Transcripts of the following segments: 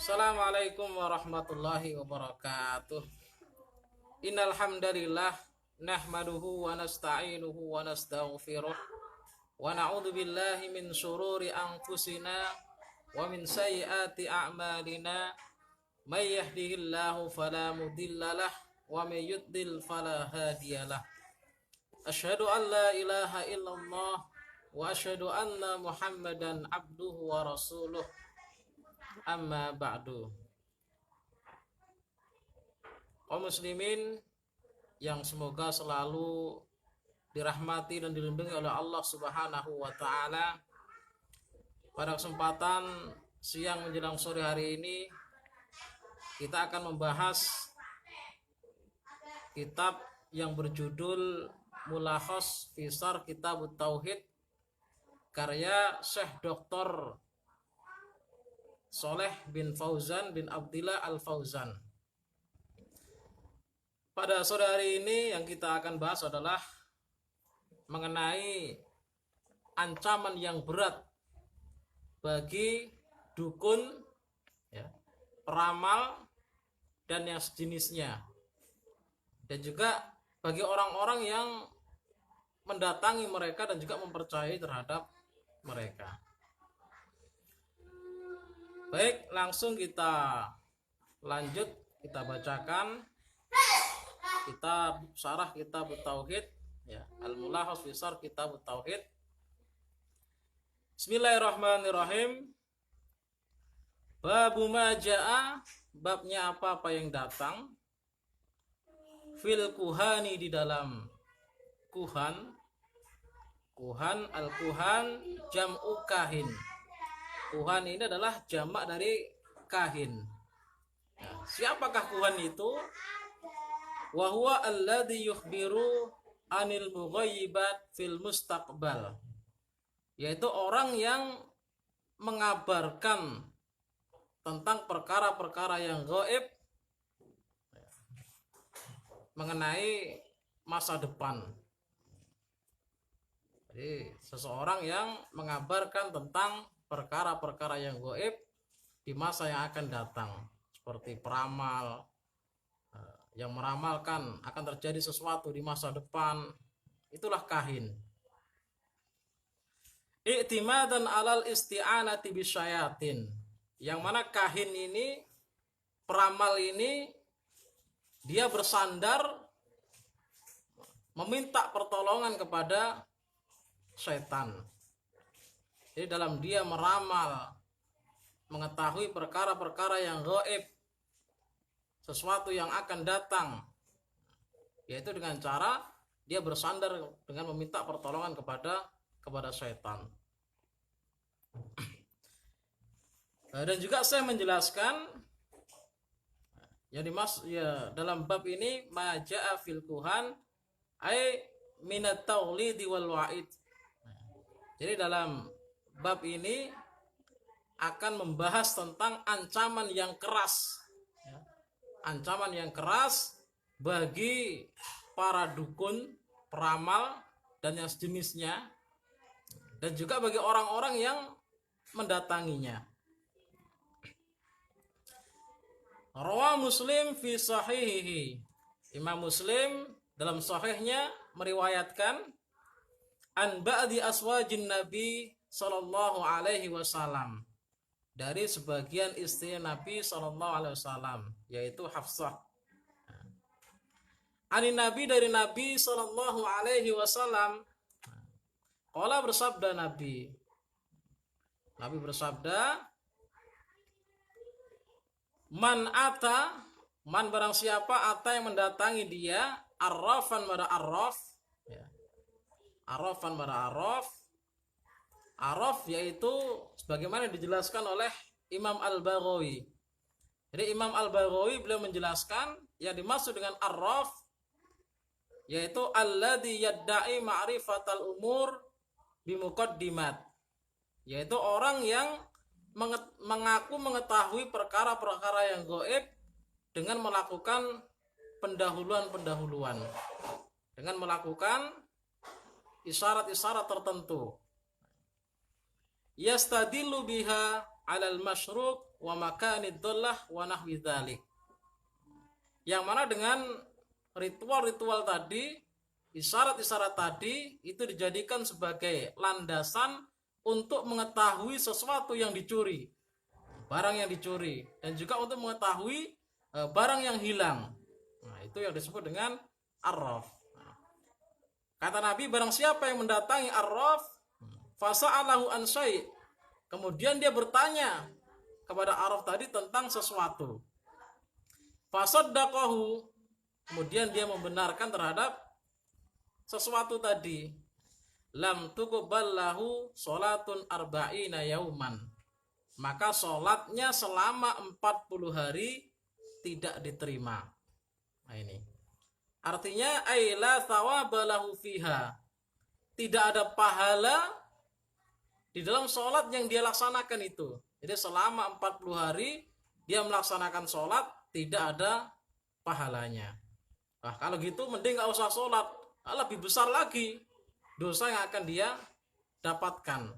Assalamualaikum warahmatullahi wabarakatuh. Innal hamdalillah nahmaduhu wa nasta'inuhu wa nastaghfiruh wa na'udzu billahi min syururi anfusina wa min sayyiati a'malina may yahdihillahu fala mudhillalah wa may yudlil fala hadiyalah. Asyhadu an la ilaha illallah wa asyhadu anna Muhammadan abduhu wa rasuluh. Amma ba'du. Kaum muslimin yang semoga selalu dirahmati dan dilindungi oleh Allah Subhanahu wa taala. Pada kesempatan siang menjelang sore hari ini kita akan membahas kitab yang berjudul Mulakhas Fisar Kitab Tauhid karya Syekh Dr. Shaleh bin Fauzan bin Abdillah Al-Fauzan. Pada sore hari ini yang kita akan bahas adalah mengenai ancaman yang berat bagi dukun, peramal, dan yang sejenisnya. Dan juga bagi orang-orang yang mendatangi mereka dan juga mempercayai terhadap mereka. Baik, langsung kita lanjut, kita bacakan kitab Syarah Kitab Tauhid, Al-Mulakhas Fisar Kitab Tauhid. Bismillahirrahmanirrahim. Babu ma jaa, babnya apa yang datang, fil kuhani, di dalam kuhan. Kuhan, al-kuhan jam'u kahin. Kuhan ini adalah jamak dari kahin. Siapakah kuhan itu? Wa huwa alladhi yukhbiru anil mughayyibat fil mustaqbal. Yaitu orang yang mengabarkan tentang perkara-perkara yang gaib mengenai masa depan. Jadi seseorang yang mengabarkan tentang perkara-perkara yang gaib di masa yang akan datang, seperti peramal yang meramalkan akan terjadi sesuatu di masa depan, itulah kahin. I'timadan alal isti'anati bisyayatin, yang mana kahin ini, peramal ini, dia bersandar meminta pertolongan kepada setan. Jadi dalam dia meramal, mengetahui perkara-perkara yang gaib, sesuatu yang akan datang, yaitu dengan cara dia bersandar dengan meminta pertolongan kepada setan. Dan juga saya menjelaskan yang dimaksud dalam bab ini maja'a fil kuhan ay minat taulidi wal wa'id. Jadi dalam bab ini akan membahas tentang ancaman yang keras. Ancaman yang keras bagi para dukun, peramal, dan yang sejenisnya. Dan juga bagi orang-orang yang mendatanginya. Rawah Muslim fi sahihihi. Imam Muslim dalam sahihnya meriwayatkan an ba'di aswajin Nabi sallallahu alaihi wasallam, dari sebagian istri Nabi sallallahu alaihi wasallam, yaitu Hafsah. Ani Nabi, dari Nabi sallallahu alaihi wasallam, qala, bersabda Nabi bersabda, man barang siapa ata yang mendatangi dia, arrafan pada arraf, arrafan pada arraf. Araf yaitu sebagaimana dijelaskan oleh Imam Al-Baghawi. Jadi Imam Al-Baghawi beliau menjelaskan yang dimaksud dengan arraf yaitu alladzi yadda'i ma'rifatal umur bimuqaddimat, yaitu orang yang mengaku mengetahui perkara-perkara yang gaib dengan melakukan pendahuluan-pendahuluan, dengan melakukan isyarat-isyarat tertentu. Yastadillu biha 'alal masyrub wa makanid dhallah wa nahwi dzalik. Yang mana dengan ritual-ritual tadi, isyarat-isyarat tadi itu dijadikan sebagai landasan untuk mengetahui sesuatu yang dicuri, barang yang dicuri, dan juga untuk mengetahui barang yang hilang. Nah, itu yang disebut dengan arraf. Kata Nabi, barang siapa yang mendatangi arraf fasa'alahu an syai', kemudian dia bertanya kepada arraf tadi tentang sesuatu, fasaddaqahu, kemudian dia membenarkan terhadap sesuatu tadi, lam tuqbal lahu salatun arba'ina yauman, maka sholatnya selama 40 hari tidak diterima. Nah ini artinya aila thawaba lahu fiha, tidak ada pahala di dalam sholat yang dia laksanakan itu. Jadi selama 40 hari dia melaksanakan sholat tidak ada pahalanya. Nah kalau gitu mending gak usah sholat, lebih besar lagi dosa yang akan dia dapatkan.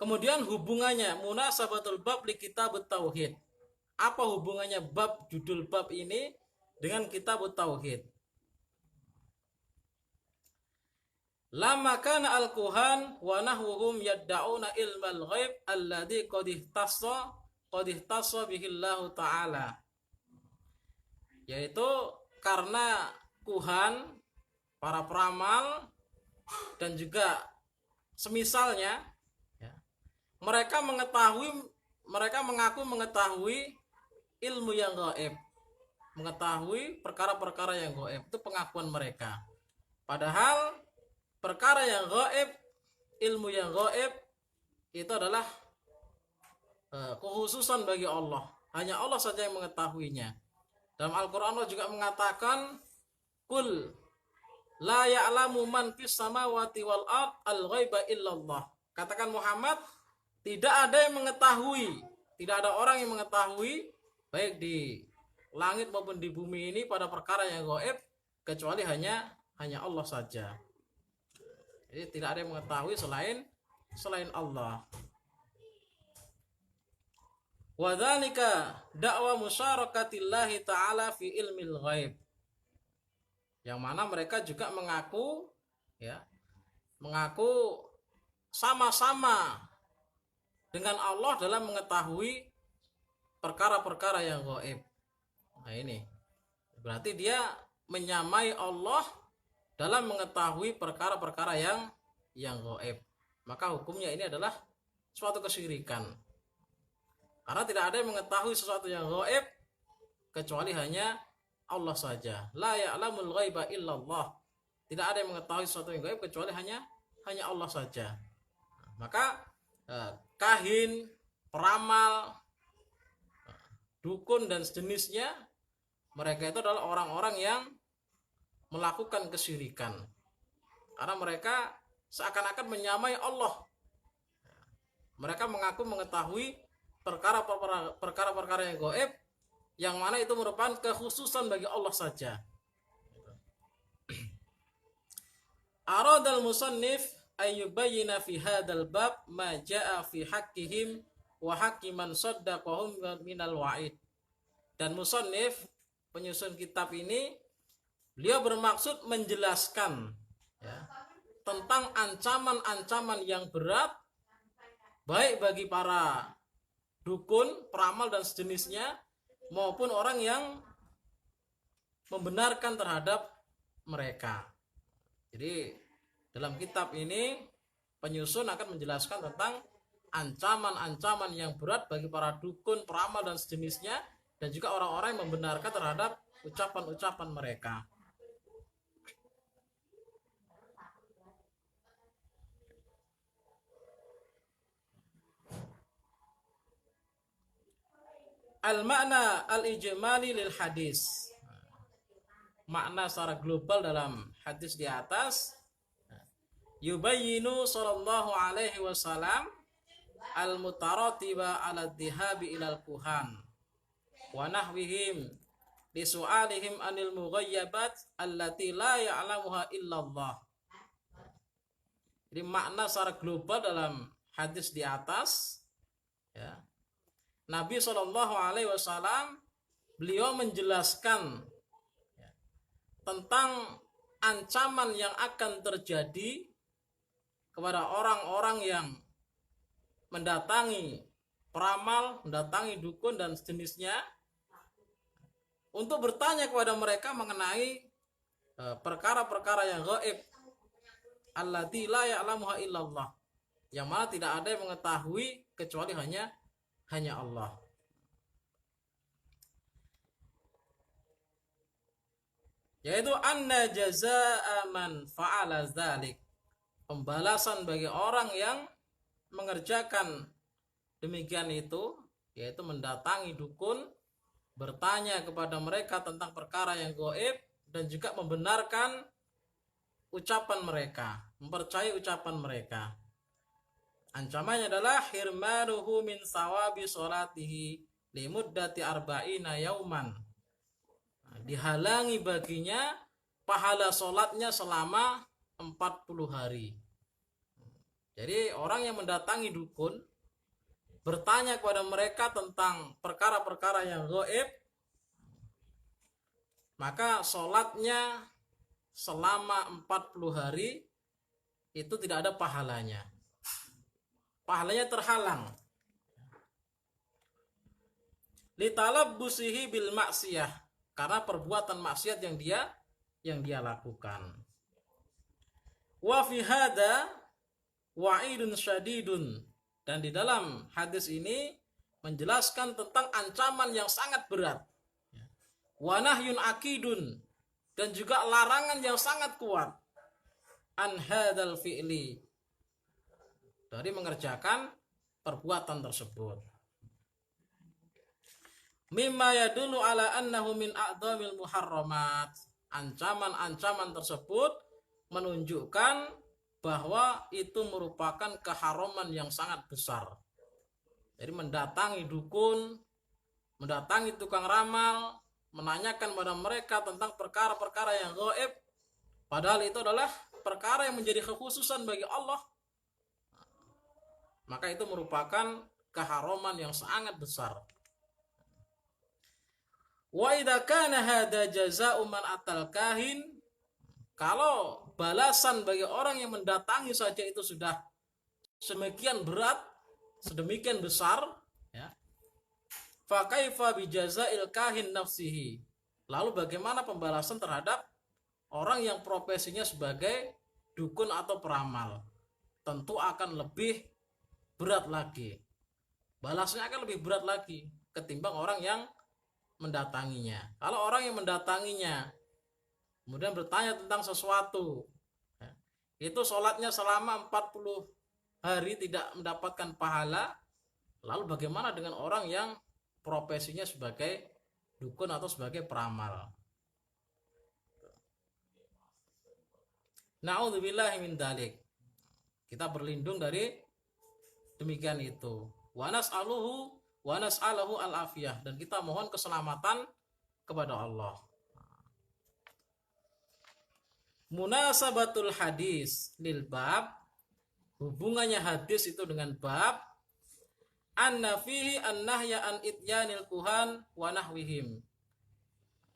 Kemudian hubungannya munasabatul bab li kitab tauhid. Apa hubungannya bab, judul bab ini dengan kitab tauhid? Lama kana al-kuhan wa nahwuhum yadda'una ilmal ghaib alladhi qad ihtassa bihi Allah Ta'ala. Yaitu karena kuhan, para peramal dan juga semisalnya ya, mereka mengaku mengetahui ilmu yang gaib, mengetahui perkara-perkara yang gaib, itu pengakuan mereka. Padahal perkara yang gaib, ilmu yang gaib itu adalah kekhususan bagi Allah. Hanya Allah saja yang mengetahuinya. Dalam Al-Quran Allah juga mengatakan, Qul la ya'lamu man fis samawati wal ard al-ghaiba illallah. Katakan Muhammad, tidak ada yang mengetahui, tidak ada orang yang mengetahui baik di langit maupun di bumi ini pada perkara yang gaib kecuali hanya Allah saja. Jadi tidak ada yang mengetahui selain Allah. Wa dzalika da'wa musyarakatillahi ta'ala fi ilmil ghaib. Yang mana mereka juga mengaku sama-sama dengan Allah dalam mengetahui perkara-perkara yang gaib. Nah ini berarti dia menyamai Allah dalam mengetahui perkara-perkara yang gaib. Maka hukumnya ini adalah suatu kesyirikan. Karena tidak ada yang mengetahui sesuatu yang gaib kecuali hanya Allah saja. La ya'lamul ghaiba illallah. Tidak ada yang mengetahui sesuatu yang gaib kecuali hanya Allah saja. Maka kahin, peramal, dukun dan sejenisnya, mereka itu adalah orang-orang yang melakukan kesyirikan. Karena mereka seakan-akan menyamai Allah. Mereka mengaku mengetahui perkara-perkara yang gaib, yang mana itu merupakan kekhususan bagi Allah saja. Aradal musannif ayyubayyina fi hadzal bab ma jaa fi haqqihim wa haqqi man saddaqahum minal wa'id. Dan musannif, penyusun kitab ini, beliau bermaksud menjelaskan tentang ancaman-ancaman yang berat baik bagi para dukun, peramal dan sejenisnya maupun orang yang membenarkan terhadap mereka. Jadi dalam kitab ini penyusun akan menjelaskan tentang ancaman-ancaman yang berat bagi para dukun, peramal dan sejenisnya, dan juga orang-orang yang membenarkan terhadap ucapan-ucapan mereka. Al-makna al-ijmali lil hadis. Makna secara global dalam hadis di atas, yubayyinu sallallahu alaihi wasallam al-mutaratiba ala dhihabi ilal kuhan wa nahwihim li su'alihim anil mughayyabat allati la ya'lamuha illallah. Jadi makna secara global dalam hadis di atas, ya, Nabi SAW beliau menjelaskan, ya, tentang ancaman yang akan terjadi kepada orang-orang yang mendatangi peramal, mendatangi dukun dan sejenisnya untuk bertanya kepada mereka mengenai perkara-perkara yang gaib, allati la ya'lamuha illallah, yang mana tidak ada yang mengetahui kecuali hanya Allah. Yaitu anna jazaa'a man fa'ala dzalik, pembalasan bagi orang yang mengerjakan demikian itu, yaitu mendatangi dukun, bertanya kepada mereka tentang perkara yang gaib, dan juga membenarkan ucapan mereka, mempercayai ucapan mereka. Ancamannya adalah hirmanuhu min sawabi sholatihi limuddati arba'ina yauman, dihalangi baginya pahala sholatnya selama 40 hari. Jadi orang yang mendatangi dukun, bertanya kepada mereka tentang perkara-perkara yang gaib, maka sholatnya selama 40 hari itu tidak ada pahalanya. Pahalanya terhalang. Litalabbusihi bil maksiyah, karena perbuatan maksiat yang dia lakukan. Wa fi hada wa'idun syadidun, dan di dalam hadis ini menjelaskan tentang ancaman yang sangat berat. Wa nahyun akidun, dan juga larangan yang sangat kuat an hadzal fi'li, dari mengerjakan perbuatan tersebut. Mimma yadullu ala annahu min a'dhamil muharramat, ancaman-ancaman tersebut menunjukkan bahwa itu merupakan keharaman yang sangat besar. Jadi mendatangi dukun, mendatangi tukang ramal, menanyakan pada mereka tentang perkara-perkara yang gaib, padahal itu adalah perkara yang menjadi kekhususan bagi Allah, maka itu merupakan keharaman yang sangat besar. Wa idza kana hadza jazaa'u man atal kahin, kalau balasan bagi orang yang mendatangi saja itu sudah sedemikian berat, sedemikian besar, ya, fa kaifa bi jazaa'il kahin nafsihi, lalu bagaimana pembalasan terhadap orang yang profesinya sebagai dukun atau peramal? Tentu akan lebih berat lagi, balasnya akan lebih berat lagi ketimbang orang yang mendatanginya. Kalau orang yang mendatanginya kemudian bertanya tentang sesuatu, itu sholatnya selama 40 hari tidak mendapatkan pahala, lalu bagaimana dengan orang yang profesinya sebagai dukun atau sebagai peramal? Na'udzubillahi min dzalik, kita berlindung dari demikian itu. Wa nas'aluhu al-afiyah, dan kita mohon keselamatan kepada Allah. Munasabatul hadis lil bab, hubungannya hadis itu dengan bab, anna fihi an-nahya an ityanil kuhan wa nahwihim,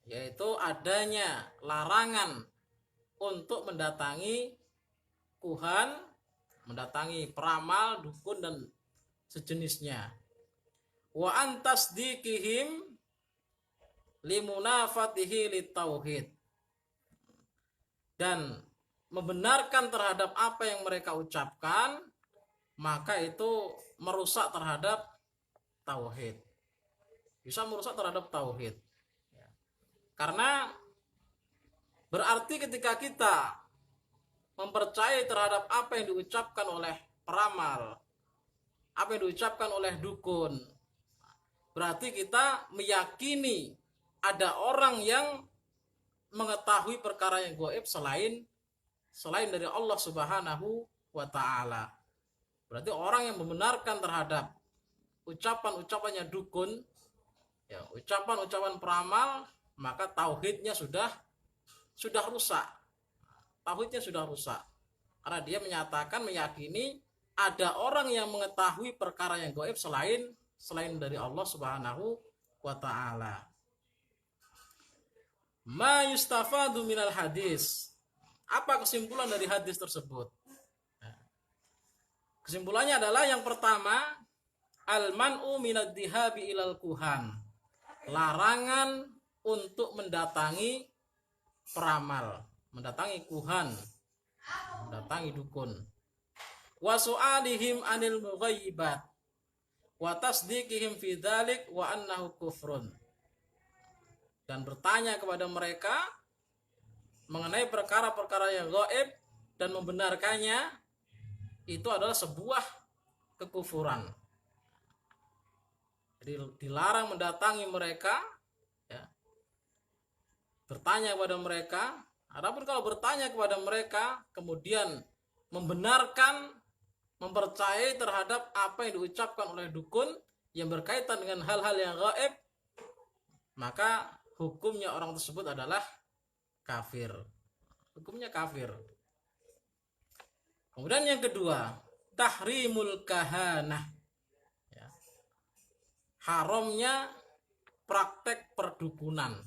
yaitu adanya larangan untuk mendatangi kuhan, mendatangi peramal, dukun dan sejenisnya. Wa antasdiqihim limunafatihi litauhid, dan membenarkan terhadap apa yang mereka ucapkan, maka itu merusak terhadap tauhid, bisa merusak terhadap tauhid. Karena berarti ketika kita mempercayai terhadap apa yang diucapkan oleh peramal, apa yang diucapkan oleh dukun, berarti kita meyakini ada orang yang mengetahui perkara yang gaib selain dari Allah Subhanahu wa ta'ala. Berarti orang yang membenarkan terhadap ucapan-ucapannya dukun, ya, ucapan-ucapan peramal, maka tauhidnya sudah rusak. Tauhidnya sudah rusak. Karena dia menyatakan, meyakini ada orang yang mengetahui perkara yang gaib selain dari Allah Subhanahu wa taala. Ma yustafadu minal hadis. Apa kesimpulan dari hadis tersebut? Kesimpulannya adalah yang pertama, al-man'u minad dihabi ilal kuhan. Larangan untuk mendatangi peramal, mendatangi kuhan, mendatangi dukun. Wa su'alihim anil mughayyibat wa tasdiqihim fi dzalik wa annahu kufrun. Dan bertanya kepada mereka mengenai perkara-perkara yang gaib dan membenarkannya, itu adalah sebuah kekufuran. Jadi dilarang mendatangi mereka, ya, bertanya kepada mereka. Adapun kalau bertanya kepada mereka kemudian membenarkan, mempercayai terhadap apa yang diucapkan oleh dukun yang berkaitan dengan hal-hal yang gaib, maka hukumnya orang tersebut adalah kafir. Hukumnya kafir. Kemudian yang kedua, tahrimul kahanah. Ya. Haramnya praktek perdukunan.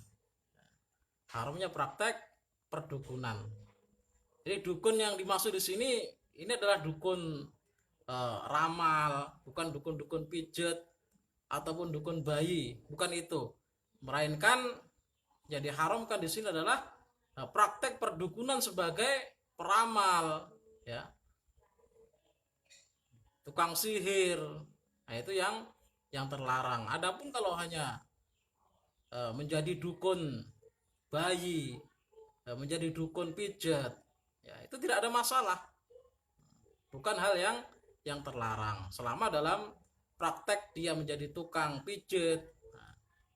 Haramnya praktek perdukunan. Jadi dukun yang dimaksud di sini ini adalah dukun ramal, bukan dukun-dukun pijet ataupun dukun bayi, bukan itu. Melainkan yang diharamkan di sini adalah praktek perdukunan sebagai peramal, ya, tukang sihir. Nah, itu yang terlarang. Adapun kalau hanya menjadi dukun bayi, menjadi dukun pijat, ya, itu tidak ada masalah. Bukan hal yang terlarang. Selama dalam praktek dia menjadi tukang pijat,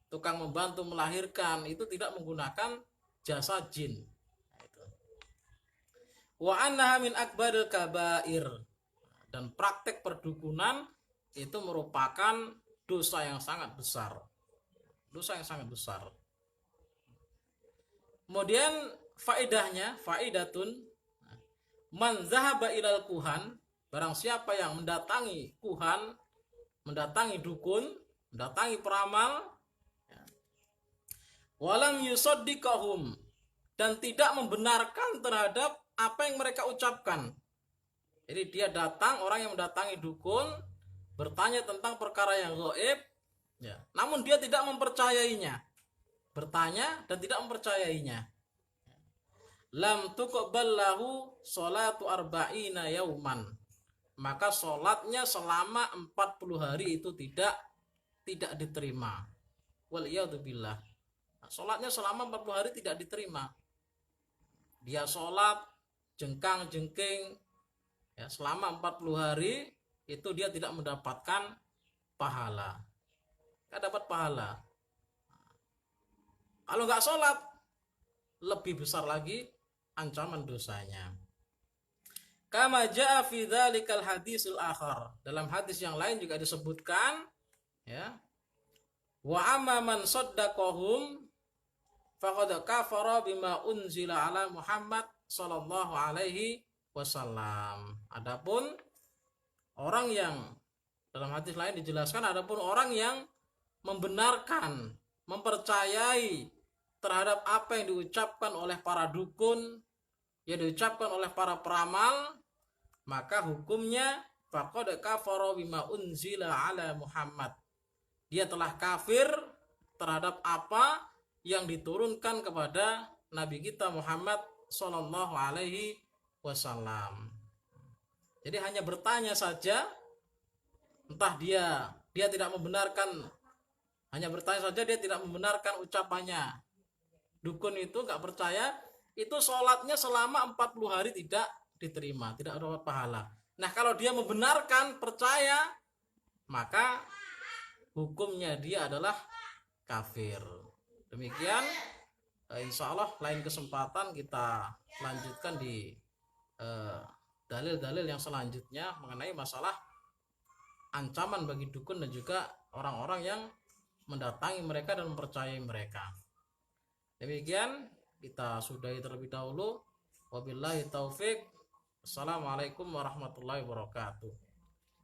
tukang membantu melahirkan, itu tidak menggunakan jasa jin. Wa annaha min akbaril kabair. Dan praktek perdukunan itu merupakan dosa yang sangat besar. Dosa yang sangat besar. Kemudian faidatun man zahaba ilal kuhan, barang siapa yang mendatangi kuhan, mendatangi dukun, mendatangi peramal, walam yusaddiqahum, dan tidak membenarkan terhadap apa yang mereka ucapkan. Jadi dia datang, orang yang mendatangi dukun, bertanya tentang perkara yang gaib, ya, namun dia tidak mempercayainya. Bertanya dan tidak mempercayainya. Lam tuqbal lahu sholatu arba'ina yauman. Maka sholatnya selama 40 hari itu tidak diterima. Waliyadzubillah. Sholatnya selama 40 hari tidak diterima. Dia sholat jengkang-jengking, ya, selama 40 hari itu dia tidak mendapatkan pahala. Tidak dapat pahala. Kalau nggak sholat, lebih besar lagi ancaman dosanya. Kama jaa fi dzalikal hadisul akhar. Dalam hadis yang lain juga disebutkan, ya, wa amma man saddaqahum faqad kafara bima unzila ala Muhammad sallallahu alaihi wasallam. Adapun orang yang, dalam hadis lain dijelaskan, adapun orang yang membenarkan, mempercayai terhadap apa yang diucapkan oleh para dukun, yang diucapkan oleh para peramal, maka hukumnya faqad kafara bima unzila ala Muhammad. Dia telah kafir terhadap apa yang diturunkan kepada Nabi kita Muhammad sallallahu alaihi wasallam. Jadi hanya bertanya saja, entah dia tidak membenarkan, hanya bertanya saja dia tidak membenarkan ucapannya. Dukun itu nggak percaya, itu sholatnya selama 40 hari tidak diterima, tidak dapat pahala. Nah, kalau dia membenarkan, percaya, maka hukumnya dia adalah kafir. Demikian, insya Allah lain kesempatan kita lanjutkan di dalil-dalil yang selanjutnya mengenai masalah ancaman bagi dukun dan juga orang-orang yang mendatangi mereka dan mempercayai mereka. Demikian kita sudahi terlebih dahulu. Wabillahi taufik. Assalamualaikum warahmatullahi wabarakatuh.